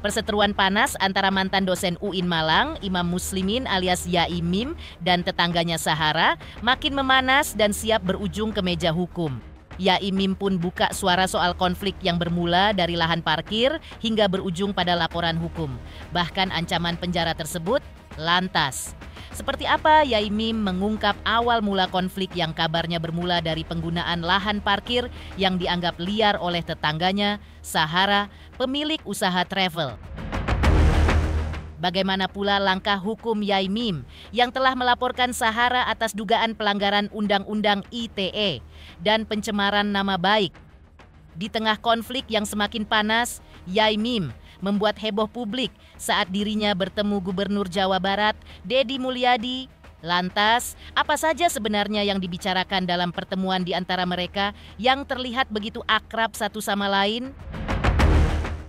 Perseteruan panas antara mantan dosen UIN Malang, Imam Muslimin alias Yai Mim, dan tetangganya Sahara makin memanas dan siap berujung ke meja hukum. Yai Mim pun buka suara soal konflik yang bermula dari lahan parkir hingga berujung pada laporan hukum. Bahkan ancaman penjara tersebut lantas. Seperti apa Yai Mim mengungkap awal mula konflik yang kabarnya bermula dari penggunaan lahan parkir yang dianggap liar oleh tetangganya, Sahara, pemilik usaha travel. Bagaimana pula langkah hukum Yai Mim yang telah melaporkan Sahara atas dugaan pelanggaran Undang-Undang ITE dan pencemaran nama baik. Di tengah konflik yang semakin panas, Yai Mim membuat heboh publik saat dirinya bertemu Gubernur Jawa Barat, Deddy Mulyadi. Lantas, apa saja sebenarnya yang dibicarakan dalam pertemuan di antara mereka yang terlihat begitu akrab satu sama lain?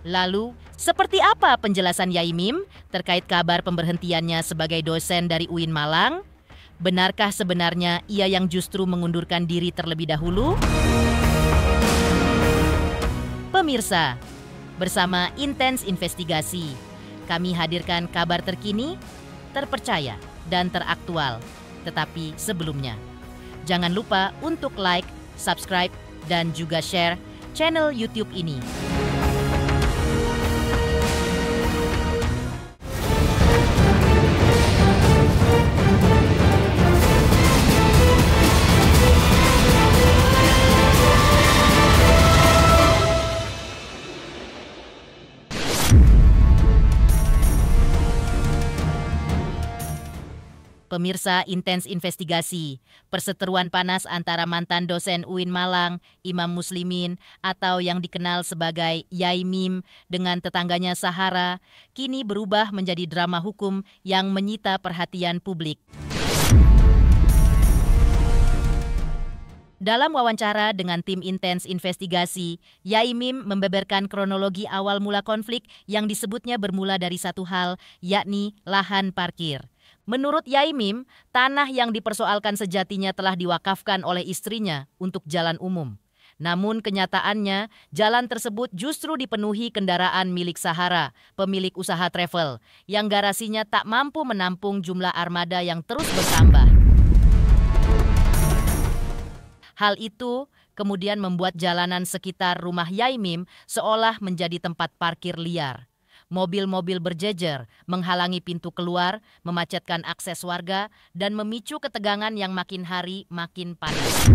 Lalu, seperti apa penjelasan Yai Mim terkait kabar pemberhentiannya sebagai dosen dari UIN Malang? Benarkah sebenarnya ia yang justru mengundurkan diri terlebih dahulu? Pemirsa, bersama Intens Investigasi, kami hadirkan kabar terkini, terpercaya, dan teraktual. Tetapi sebelumnya, jangan lupa untuk like, subscribe, dan juga share channel YouTube ini. Pemirsa Intens Investigasi, perseteruan panas antara mantan dosen UIN Malang, Imam Muslimin, atau yang dikenal sebagai Yai Mim dengan tetangganya Sahara, kini berubah menjadi drama hukum yang menyita perhatian publik. Dalam wawancara dengan tim Intens Investigasi, Yai Mim membeberkan kronologi awal mula konflik yang disebutnya bermula dari satu hal, yakni lahan parkir. Menurut Yai Mim, tanah yang dipersoalkan sejatinya telah diwakafkan oleh istrinya untuk jalan umum. Namun kenyataannya, jalan tersebut justru dipenuhi kendaraan milik Sahara, pemilik usaha travel, yang garasinya tak mampu menampung jumlah armada yang terus bertambah. Hal itu kemudian membuat jalanan sekitar rumah Yai Mim seolah menjadi tempat parkir liar. Mobil-mobil berjejer menghalangi pintu keluar, memacetkan akses warga, dan memicu ketegangan yang makin hari makin panas.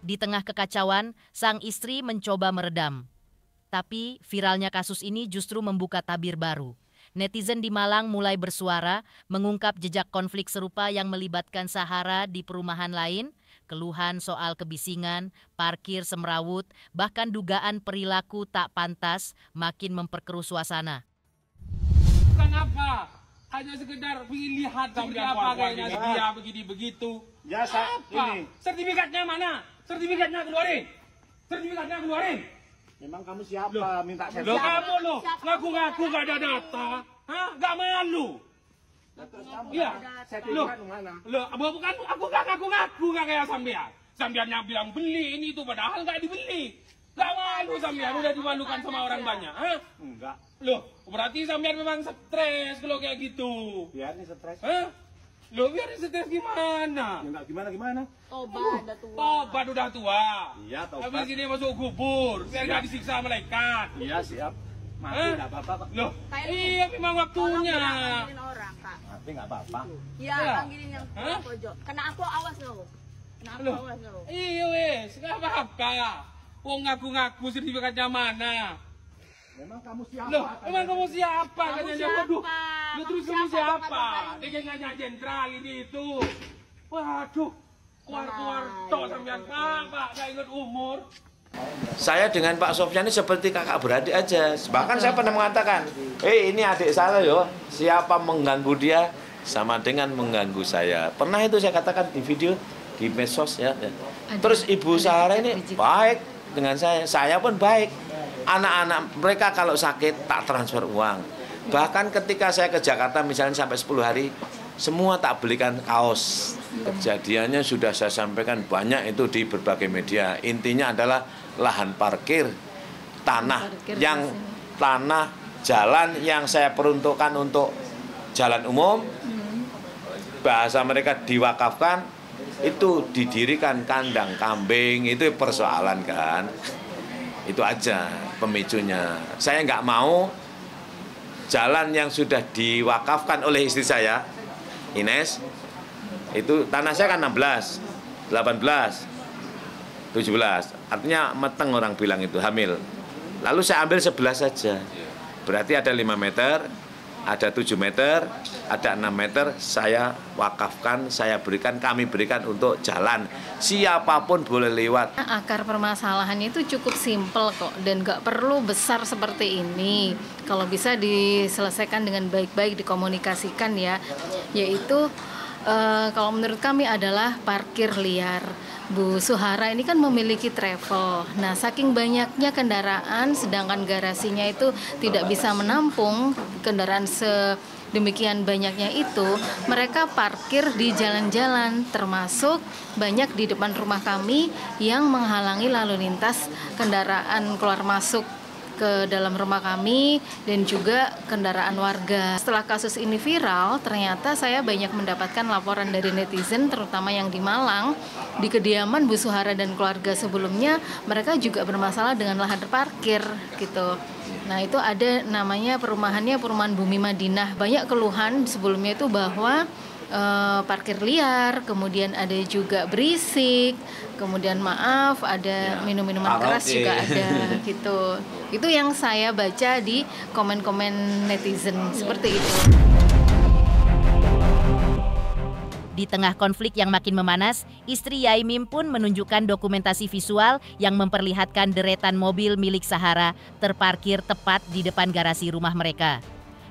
Di tengah kekacauan, sang istri mencoba meredam. Tapi viralnya kasus ini justru membuka tabir baru. Netizen di Malang mulai bersuara, mengungkap jejak konflik serupa yang melibatkan Sahara di perumahan lain, keluhan soal kebisingan, parkir semrawut, bahkan dugaan perilaku tak pantas makin memperkeruh suasana. Bukan apa, hanya sekedar ingin lihat seperti apa kayaknya dia begini-begitu. Ya, apa? Ini. Sertifikatnya mana? Sertifikatnya keluarin. Sertifikatnya keluarin. Memang kamu siapa? Loh. Minta Loh sertifikat. kamu loh, ngaku-ngaku gak ada data. Hah? Gak malu. Iya. Sertifikat mana? Loh, bukan aku gak ngaku-ngaku gak kayak sampean. Sampean yang bilang beli ini itu padahal gak dibeli. Gak malu sampean, udah dimalukan sama orang banyak. Hah? Enggak. Loh, berarti sampean memang stres kalau kayak gitu. Biar nih stres. Hah? Loh, biar stres gimana? Ya enggak gimana. Tobat udah tua. Tobat udah tua. Iya, tobat. Habis ini masuk kubur, biar gak disiksa malaikat. Iya, siap. Mati Hah? enggak apa-apa, Pak. Loh, Kayak iya memang waktunya. Panggilin orang, Kak. Mati enggak apa-apa. Iya, Ya. panggilin yang Hah? pojok. Kena aku awas loh. Kena aku Loh, awas loh. iya wes, gak apa-apa. Wong ngaku-ngaku sertifikatnya mana? Memang kamu siapa? Loh, emang kamu siapa? Kamu Katanya, siapa? waduh. Lu Kamu terus kamu siapa? siapa? Kata-kata ini. Dekenya jenderal ini itu. Waduh, keluar-keluar tok sampean Pak, gak ingat umur. Saya dengan Pak Sofyan ini seperti kakak beradik aja. Bahkan saya pernah mengatakan, ini adik saya yo, siapa mengganggu dia sama dengan mengganggu saya. Pernah itu saya katakan di video di medsos ya. Terus Ibu Sahara ini baik dengan saya pun baik. Anak-anak mereka kalau sakit tak transfer uang. Bahkan ketika saya ke Jakarta misalnya sampai 10 hari, semua tak belikan kaos. Kejadiannya sudah saya sampaikan banyak itu di berbagai media. Intinya adalah lahan parkir tanah jalan yang saya peruntukkan untuk jalan umum, bahasa mereka diwakafkan, itu didirikan kandang kambing, itu persoalan kan. Itu aja pemicunya. Saya nggak mau jalan yang sudah diwakafkan oleh istri saya, Ines, itu tanah saya kan 16, 18, 17, artinya meteng orang bilang itu, hamil. Lalu saya ambil 11 saja. Berarti ada 5 meter, ada 7 meter, ada 6 meter, saya wakafkan, saya berikan, kami berikan untuk jalan. Siapapun boleh lewat. Akar permasalahannya itu cukup simpel kok, dan nggak perlu besar seperti ini. Kalau bisa diselesaikan dengan baik-baik, dikomunikasikan ya, yaitu kalau menurut kami adalah parkir liar. Bu Suhara ini kan memiliki travel. Nah, saking banyaknya kendaraan, sedangkan garasinya itu tidak bisa menampung kendaraan sedemikian banyaknya itu, mereka parkir di jalan-jalan, termasuk banyak di depan rumah kami yang menghalangi lalu lintas kendaraan keluar masuk ke dalam rumah kami dan juga kendaraan warga. Setelah kasus ini viral, ternyata saya banyak mendapatkan laporan dari netizen, terutama yang di Malang, di kediaman Bu Suhara dan keluarga sebelumnya, mereka juga bermasalah dengan lahan parkir gitu. Nah, itu ada namanya perumahannya Perumahan Bumi Madinah. Banyak keluhan sebelumnya itu bahwa parkir liar, kemudian ada juga berisik, kemudian maaf ada minum-minuman keras juga ada gitu. Itu yang saya baca di komen-komen netizen seperti itu. Di tengah konflik yang makin memanas, istri Yaimim pun menunjukkan dokumentasi visual yang memperlihatkan deretan mobil milik Sahara terparkir tepat di depan garasi rumah mereka.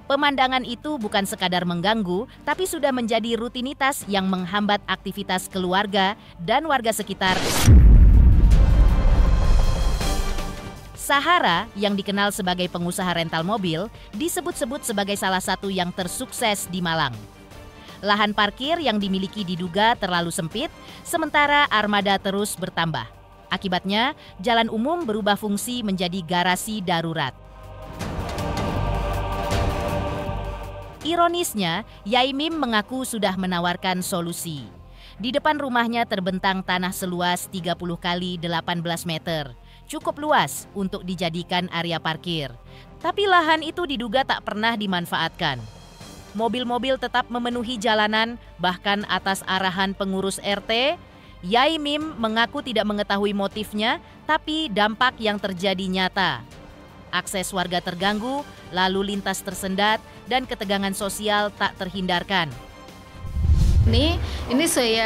Pemandangan itu bukan sekadar mengganggu, tapi sudah menjadi rutinitas yang menghambat aktivitas keluarga dan warga sekitar. Sahara, yang dikenal sebagai pengusaha rental mobil, disebut-sebut sebagai salah satu yang tersukses di Malang. Lahan parkir yang dimiliki diduga terlalu sempit, sementara armada terus bertambah. Akibatnya, jalan umum berubah fungsi menjadi garasi darurat. Ironisnya, Yaimim mengaku sudah menawarkan solusi. Di depan rumahnya terbentang tanah seluas 30 kali 18 meter. Cukup luas untuk dijadikan area parkir. Tapi lahan itu diduga tak pernah dimanfaatkan. Mobil-mobil tetap memenuhi jalanan, bahkan atas arahan pengurus RT. Yaimim mengaku tidak mengetahui motifnya, tapi dampak yang terjadi nyata. Akses warga terganggu, lalu lintas tersendat, dan ketegangan sosial tak terhindarkan. Ini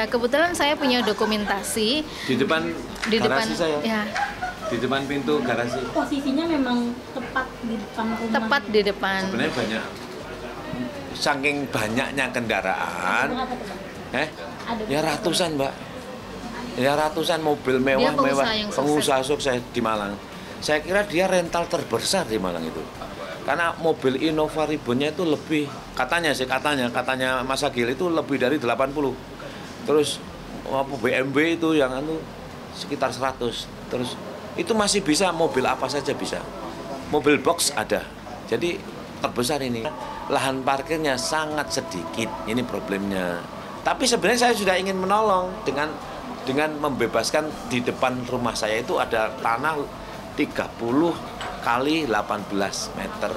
kebetulan saya punya dokumentasi Di depan saya. Ya. Di depan pintu garasi. Posisinya memang tepat di depan rumah. Tepat di depan. Sebenarnya banyak, saking banyaknya kendaraan, ya ratusan Mbak, ya ratusan mobil mewah, pengusaha sukses di Malang. Saya kira dia rental terbesar di Malang itu. Karena mobil Innova Ribbonnya itu lebih, katanya Mas Agil itu lebih dari 80. Terus BMW itu yang sekitar 100. Terus itu masih bisa, mobil apa saja bisa. Mobil box ada. Jadi terbesar ini. Lahan parkirnya sangat sedikit. Ini problemnya. Tapi sebenarnya saya sudah ingin menolong dengan membebaskan di depan rumah saya itu ada tanah 30 kali 18 meter.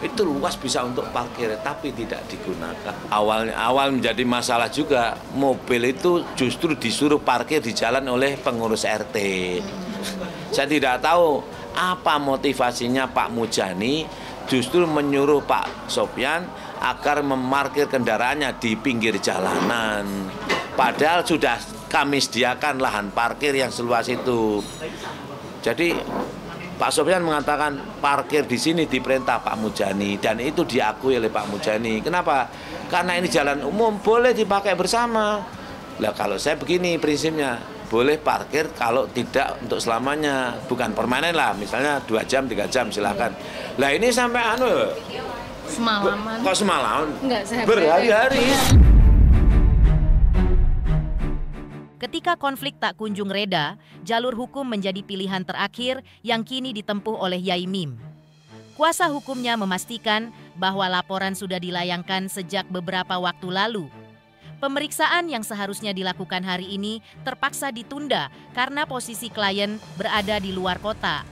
Itu luas bisa untuk parkir, tapi tidak digunakan. Awal menjadi masalah juga, mobil itu justru disuruh parkir di jalan oleh pengurus RT. Saya tidak tahu apa motivasinya Pak Mujani justru menyuruh Pak Sofyan agar memarkir kendaraannya di pinggir jalanan. Padahal sudah kami sediakan lahan parkir yang seluas itu. Jadi Pak Sofyan mengatakan parkir di sini diperintah Pak Mujani dan itu diakui oleh Pak Mujani. Kenapa? Karena ini jalan umum, boleh dipakai bersama. Lah kalau saya begini prinsipnya, boleh parkir kalau tidak untuk selamanya, bukan permanen lah, misalnya 2 jam, 3 jam silakan. Lah ini sampai semalaman. Kok semalaman? Enggak, saya berhari-hari. Ketika konflik tak kunjung reda, jalur hukum menjadi pilihan terakhir yang kini ditempuh oleh Yai Mim. Kuasa hukumnya memastikan bahwa laporan sudah dilayangkan sejak beberapa waktu lalu. Pemeriksaan yang seharusnya dilakukan hari ini terpaksa ditunda karena posisi klien berada di luar kota.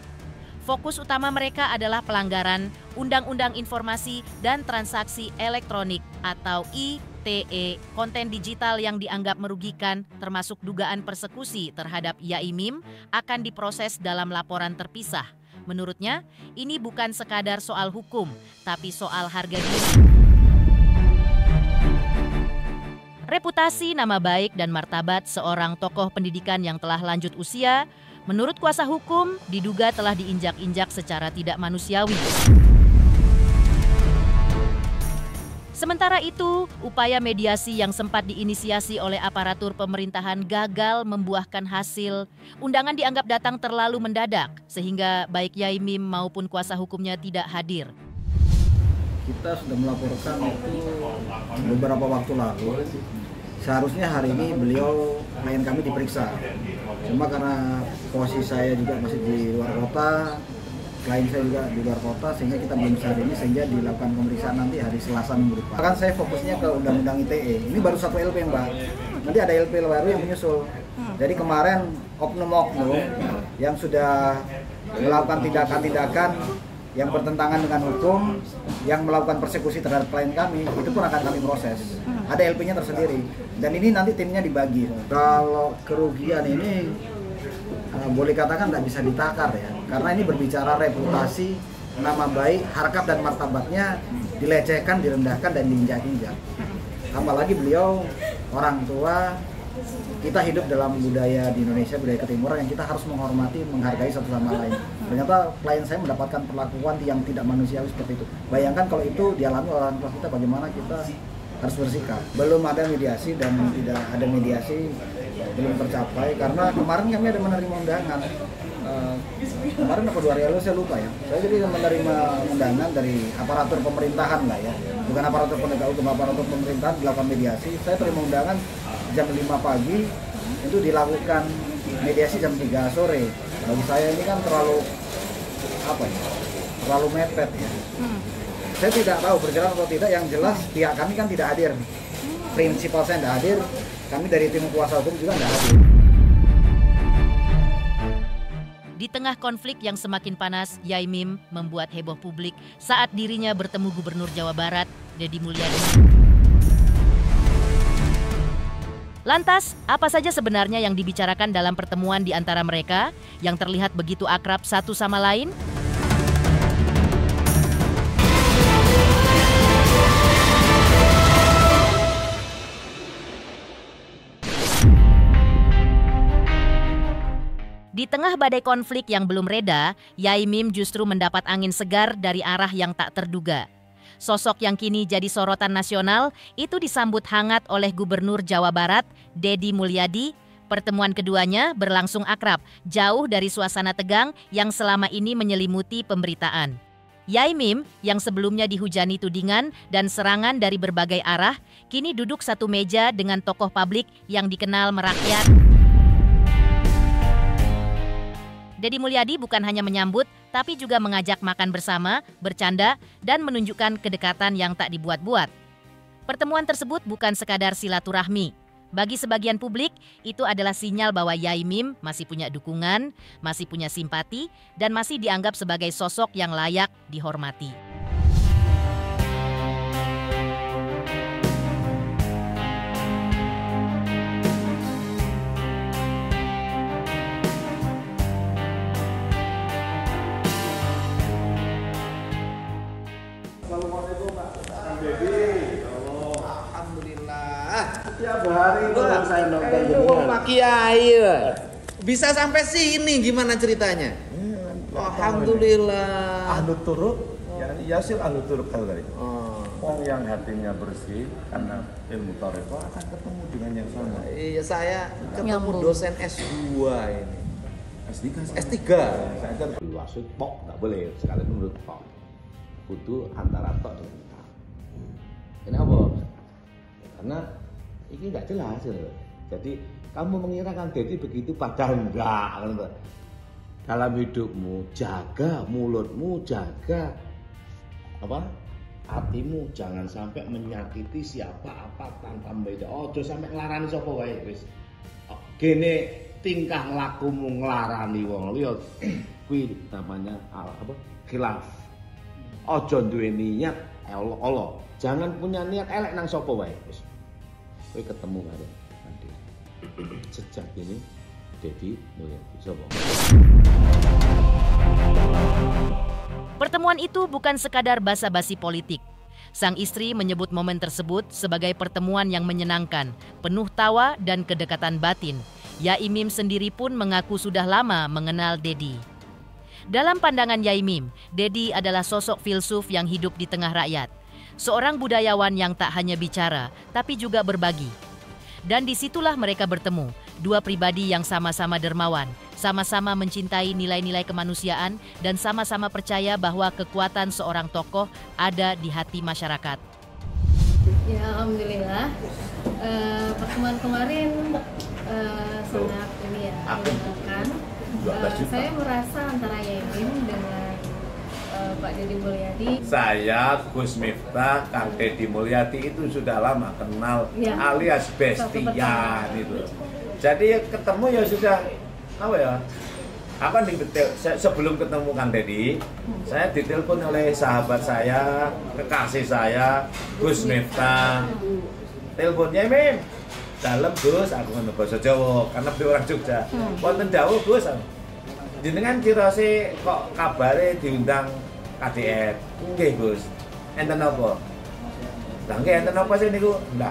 Fokus utama mereka adalah pelanggaran Undang-Undang Informasi dan Transaksi Elektronik atau ITE, konten digital yang dianggap merugikan termasuk dugaan persekusi terhadap Yai Mim akan diproses dalam laporan terpisah. Menurutnya, ini bukan sekadar soal hukum, tapi soal harga diri. Reputasi, nama baik, dan martabat seorang tokoh pendidikan yang telah lanjut usia, menurut kuasa hukum, diduga telah diinjak-injak secara tidak manusiawi. Sementara itu, upaya mediasi yang sempat diinisiasi oleh aparatur pemerintahan gagal membuahkan hasil. Undangan dianggap datang terlalu mendadak, sehingga baik Yai Mim maupun kuasa hukumnya tidak hadir. Kita sudah melaporkan itu beberapa waktu lalu. Seharusnya hari ini beliau, klien kami diperiksa. Cuma karena posisi saya juga masih di luar kota, klien saya juga di luar kota, sehingga kita belum bisa hari ini, sehingga dilakukan pemeriksaan nanti hari Selasa minggu depan. Bahkan saya fokusnya ke Undang-Undang ITE. Ini baru satu LP, Mbak. Nanti ada LP baru yang menyusul. Jadi kemarin oknum-oknum yang sudah melakukan tindakan-tindakan yang bertentangan dengan hukum, yang melakukan persekusi terhadap klien kami, itu pun akan kami proses. Ada LP-nya tersendiri. Dan ini nanti timnya dibagi. Kalau kerugian ini boleh katakan tidak bisa ditakar ya, karena ini berbicara reputasi, nama baik, harkat dan martabatnya dilecehkan, direndahkan, dan diinjak-injak. Apalagi beliau orang tua, kita hidup dalam budaya di Indonesia, budaya ketimuran yang kita harus menghormati, menghargai satu sama lain. Ternyata klien saya mendapatkan perlakuan yang tidak manusiawi seperti itu. Bayangkan kalau itu dialami oleh orang tua kita, bagaimana kita harus bersikap. Belum ada mediasi dan tidak ada mediasi, belum tercapai karena kemarin kami ada menerima undangan. Kemarin apa 2 hari lalu saya lupa ya. Saya jadi menerima undangan dari aparatur pemerintahan lah ya. Bukan aparatur penegak hukum, aparatur pemerintahan dilakukan mediasi. Saya terima undangan jam 5 pagi itu dilakukan mediasi jam 3 sore. Bagi saya ini kan terlalu terlalu mepet ya. Saya tidak tahu berjalan atau tidak, yang jelas pihak kami kan tidak hadir. Prinsipal saya tidak hadir, kami dari tim kuasa hukum juga tidak hadir. Di tengah konflik yang semakin panas, Yai Mim membuat heboh publik saat dirinya bertemu Gubernur Jawa Barat, Deddy Mulyadi. Lantas, apa saja sebenarnya yang dibicarakan dalam pertemuan di antara mereka yang terlihat begitu akrab satu sama lain? Di tengah badai konflik yang belum reda, Yai Mim justru mendapat angin segar dari arah yang tak terduga. Sosok yang kini jadi sorotan nasional itu disambut hangat oleh Gubernur Jawa Barat, Deddy Mulyadi. Pertemuan keduanya berlangsung akrab, jauh dari suasana tegang yang selama ini menyelimuti pemberitaan. Yai Mim yang sebelumnya dihujani tudingan dan serangan dari berbagai arah, kini duduk satu meja dengan tokoh publik yang dikenal merakyat. Deddy Mulyadi bukan hanya menyambut, tapi juga mengajak makan bersama, bercanda, dan menunjukkan kedekatan yang tak dibuat-buat. Pertemuan tersebut bukan sekadar silaturahmi. Bagi sebagian publik, itu adalah sinyal bahwa Yai Mim masih punya dukungan, masih punya simpati, dan masih dianggap sebagai sosok yang layak dihormati. Tiap hari saya nonton Pak Kiai bisa sampai sini gimana ceritanya? Alhamdulillah. Ahlu turuk, Yasil ahlu turuk tahu tadi. Orang yang hatinya bersih karena ilmu tarekat akan ketemu dengan yang sama. Iya, saya ketemu dosen S2 ini. S3. Saya kan berwasit pok nggak boleh sekali menurut pok. Kudu antara tok dengan tok. Kenapa? Karena ini nggak jelas gitu. Jadi Kamu mengira Kang Deddy begitu, padahal enggak. Dalam hidupmu, jaga mulutmu, jaga hatimu, jangan sampai menyakiti siapa apa tanpa beda. Ojo sampai nglarani sapa wae wis. Gene tingkah lakumu nglarani wong liya kuwi namanya khilaf. Ojo duwe niat Allah. Jangan punya niat elek nang sapa wae wis. Kowe ketemu karo Deddy. Sejak ini Deddy Mulyadi sapa? Pertemuan itu bukan sekadar basa-basi politik. Sang istri menyebut momen tersebut sebagai pertemuan yang menyenangkan, penuh tawa dan kedekatan batin. Yai Mim sendiri pun mengaku sudah lama mengenal Deddy. Dalam pandangan Yai Mim, Deddy adalah sosok filsuf yang hidup di tengah rakyat. Seorang budayawan yang tak hanya bicara, tapi juga berbagi. Dan disitulah mereka bertemu, dua pribadi yang sama-sama dermawan, sama-sama mencintai nilai-nilai kemanusiaan, dan sama-sama percaya bahwa kekuatan seorang tokoh ada di hati masyarakat. Ya, alhamdulillah. Pertemuan kemarin sangat menyenangkan. Saya merasa antara Yai Mim dengan Pak Deddy Mulyadi. Saya, Gus Miftah, Kang Deddy Mulyadi itu sudah lama kenal, ya, alias bestian itu. Jadi ketemu ya sudah sebelum ketemu Kang Deddy, saya ditelepon oleh sahabat saya, kekasih saya, Gus Miftah. Teleponnya, Mim, dalem Gus, aku ngono basa Jawa karena beliau orang Jogja. Wonten dawuh Gus, jenengan kirose kok kabare diundang KDR. Nggih Gus. Enten apa? Lah nggih enten apa sih niku? Ndak.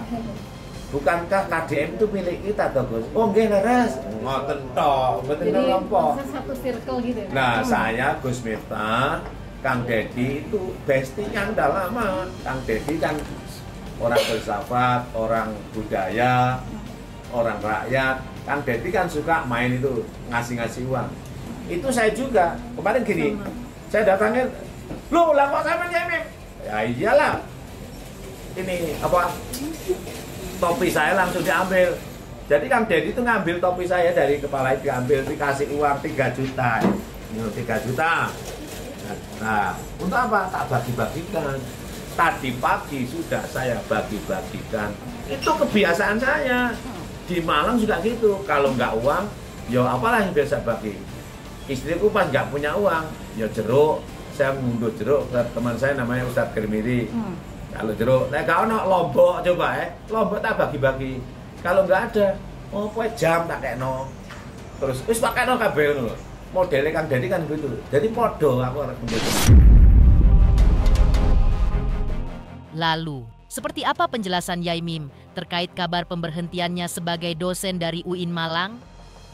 Bukankah KDM itu milik kita toh Gus? Oh nggih leres. Ngoten tok, mboten apa. Satu circle gitu. Nah, saya Gus Miftah, Kang Deddy itu bestinya udah lama. Kang Deddy kan orang filsafat, orang budaya, orang rakyat. Kang Deddy kan suka main itu, ngasih-ngasih uang. Itu saya juga. Kemarin gini, saya datangin, "Loh, lah kok sampean ya, Mim?" Ya iyalah. Ini topi saya langsung diambil. Jadi Kang Deddy itu ngambil topi saya dari kepala, diambil, dikasih uang 3 juta. Ini 3 juta. Nah, untuk apa? Tak bagi-bagikan. Tadi pagi sudah saya bagi-bagikan. Itu kebiasaan saya. Di Malang juga gitu. Kalau nggak uang, ya apalah yang biasa bagi. Istriku pas nggak punya uang, ya jeruk. Saya ngunduh jeruk ke teman saya namanya Ustadz Kermiri. Kalau jeruk, kalau ono lombok coba lombok tak bagi-bagi. Kalau nggak ada, jam tak kayak no. Terus pakai no kabel no. Modelnya Kang Deddy kan gitu. Jadi podo aku harus begitu. Lalu, seperti apa penjelasan Yai Mim terkait kabar pemberhentiannya sebagai dosen dari UIN Malang?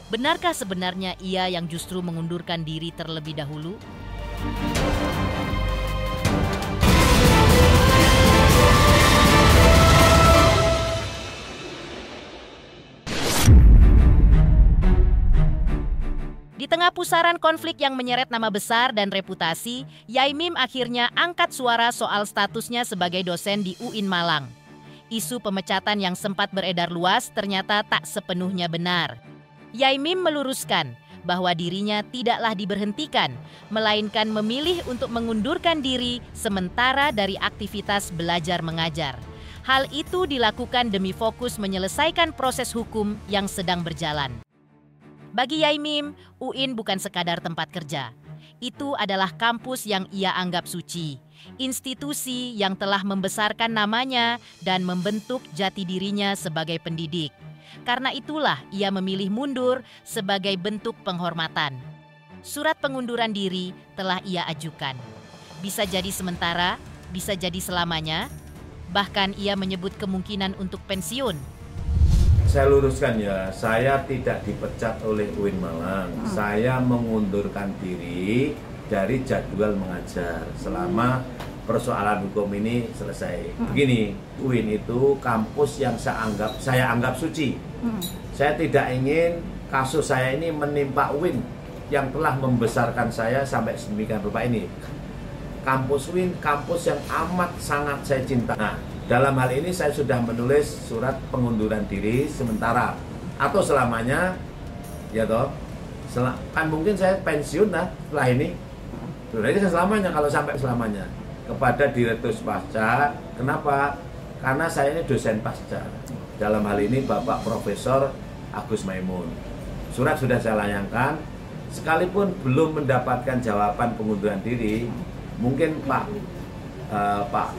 Benarkah sebenarnya ia yang justru mengundurkan diri terlebih dahulu? Di tengah pusaran konflik yang menyeret nama besar dan reputasi, Yai Mim akhirnya angkat suara soal statusnya sebagai dosen di UIN Malang. Isu pemecatan yang sempat beredar luas ternyata tak sepenuhnya benar. Yai Mim meluruskan bahwa dirinya tidaklah diberhentikan, melainkan memilih untuk mengundurkan diri sementara dari aktivitas belajar mengajar. Hal itu dilakukan demi fokus menyelesaikan proses hukum yang sedang berjalan. Bagi Yai Mim, UIN bukan sekadar tempat kerja. Itu adalah kampus yang ia anggap suci, institusi yang telah membesarkan namanya dan membentuk jati dirinya sebagai pendidik. Karena itulah ia memilih mundur sebagai bentuk penghormatan. Surat pengunduran diri telah ia ajukan. Bisa jadi sementara, bisa jadi selamanya. Bahkan ia menyebut kemungkinan untuk pensiun. Saya luruskan ya, saya tidak dipecat oleh UIN Malang. Saya mengundurkan diri dari jadwal mengajar selama persoalan hukum ini selesai. Begini, UIN itu kampus yang saya anggap suci. Saya tidak ingin kasus saya ini menimpa UIN yang telah membesarkan saya sampai sedemikian rupa ini. Kampus UIN, kampus yang amat sangat saya cinta. Nah, dalam hal ini saya sudah menulis surat pengunduran diri sementara atau selamanya, ya toh. Kan mungkin saya pensiun lah setelah ini. Jadi selamanya kalau sampai selamanya kepada Direktur Pasca. Kenapa? Karena saya ini dosen pasca. Dalam hal ini Bapak Profesor Agus Maimun. Surat sudah saya layangkan. Sekalipun belum mendapatkan jawaban pengunduran diri, mungkin Pak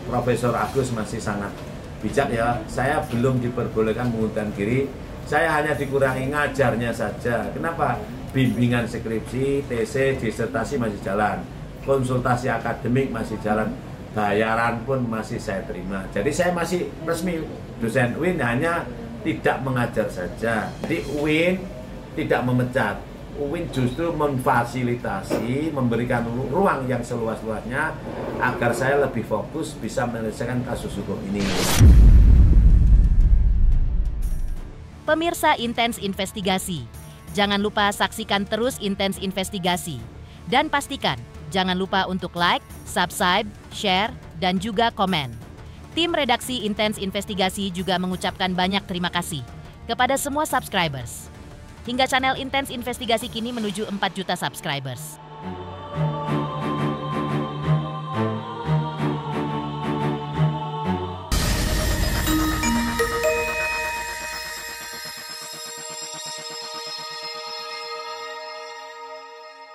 Profesor Agus masih sangat bijak ya. Saya belum diperbolehkan mengundurkan diri. Saya hanya dikurangi ngajarnya saja. Kenapa? Bimbingan skripsi, TC, disertasi masih jalan. Konsultasi akademik masih jalan. Bayaran pun masih saya terima. Jadi saya masih resmi dosen UIN, hanya tidak mengajar saja. Jadi UIN tidak memecat. UIN justru memfasilitasi, memberikan ruang yang seluas-luasnya agar saya lebih fokus bisa menyelesaikan kasus hukum ini. Pemirsa Intens Investigasi, jangan lupa saksikan terus Intens Investigasi. Dan pastikan, jangan lupa untuk like, subscribe, share, dan juga komen. Tim redaksi Intens Investigasi juga mengucapkan banyak terima kasih kepada semua subscribers. Hingga channel Intens Investigasi kini menuju 4 juta subscribers.